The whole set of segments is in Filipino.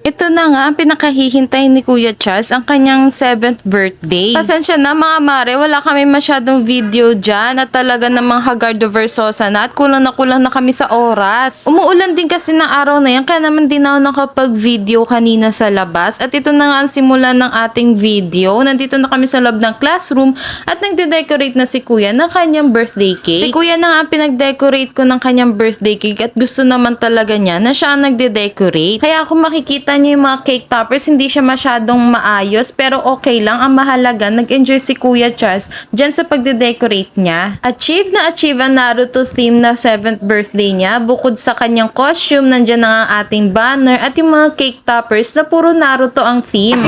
Ito na nga, pinakahihintay ni Kuya Charles ang kanyang 7th birthday. Pasensya na mga mare, wala kami masyadong video dyan at talaga namang hagardo versosa na at kulang na kami sa oras. Umuulan din kasi ng araw na yan kaya naman din ako nakapag-video kanina sa labas at ito na nga ang simula ng ating video. Nandito na kami sa loob ng classroom at nagde-decorate na si Kuya ng kanyang birthday cake. Si Kuya na nga ang pinag-decorate ko ng kanyang birthday cake at gusto naman talaga niya na siya ang nagde-decorate. Kaya kung makikita niyo yung mga cake toppers, hindi siya masyadong maayos pero okay lang. Ang mahalaga, nag-enjoy si Kuya Charles dyan sa pagde-decorate niya. Achieve na achieve ang Naruto theme na 7th birthday niya. Bukod sa kanyang costume, nandyan na ang ating banner at yung mga cake toppers na puro Naruto ang theme.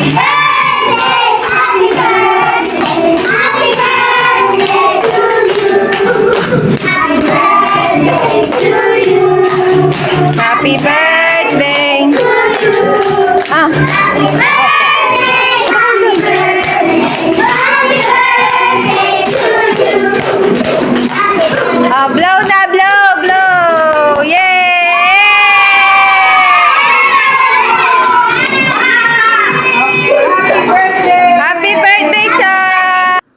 Happy birthday! Ah. Blow na, blow! Yay! Happy birthday, Cha!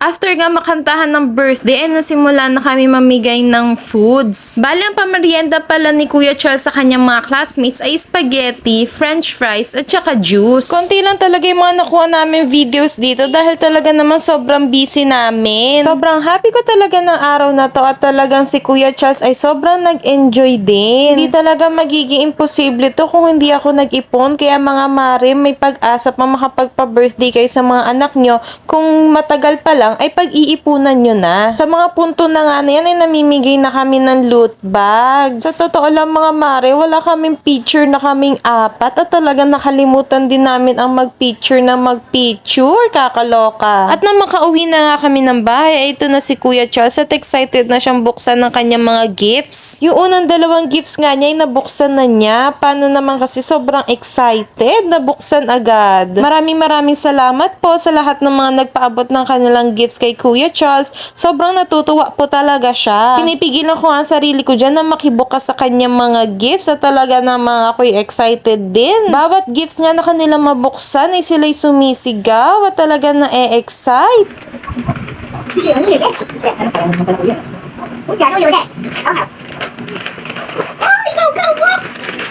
After nga makantahan ng birthday, ay nasimula na kami mamigay ng foods. Bali, ang pamerienda pala ni Kuya Charles sa kanyang mga classmates ay spaghetti, french fries, at saka juice. Konti lang talaga yung mga nakuha namin videos dito dahil talaga naman sobrang busy namin. Sobrang happy ko talaga ng araw na to at talagang si Kuya Charles ay sobrang nag-enjoy din. Hindi talaga magiging imposible to kung hindi ako nag-ipon. Kaya mga mare, may pag-asa pa makapagpa-birthday kayo sa mga anak nyo. Kung matagal pa lang, ay pag-iipunan nyo na. Sa mga punto na nga na yan, ay namimigay na kami ng loot bags. Sa totoo lang mga mare, wala kaming picture na kaming apat at talagang nakalimutan din namin ang mag-picture na mag-picture. Kakaloka. At nang makauwi na nga kami ng bahay, ay ito na si Kuya Charles at excited na siyang buksan ng kanyang mga gifts. Yung unang dalawang gifts nga niya ay nabuksan na niya. Paano naman kasi sobrang excited na buksan agad. Maraming salamat po sa lahat ng mga nagpaabot ng kanilang gifts kay Kuya Charles. Sobrang natutuwa po talaga siya. Pinipigilan ko ang sarili ko dyan na makibukas sa kanyang mga gifts at talaga namang ako'y excited din. Bawat gifts nga na kanila mabuksan ay sila'y sumisigaw at talaga na-excite.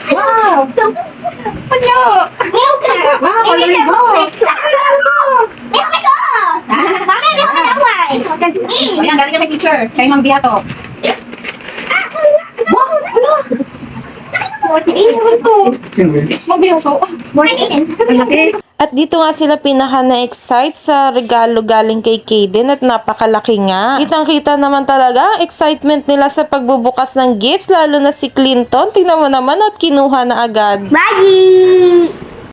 Wow! Panyo! Wow, coloring book! Ayan, galing kay teacher. Kay Ma'am Biato. At dito nga sila pinaka na-excite sa regalo galing kay Kaden at napakalaki nga. Kitang-kita naman talaga ang excitement nila sa pagbubukas ng gifts, lalo na si Clinton. Tingnan mo naman at kinuha na agad. Maggie!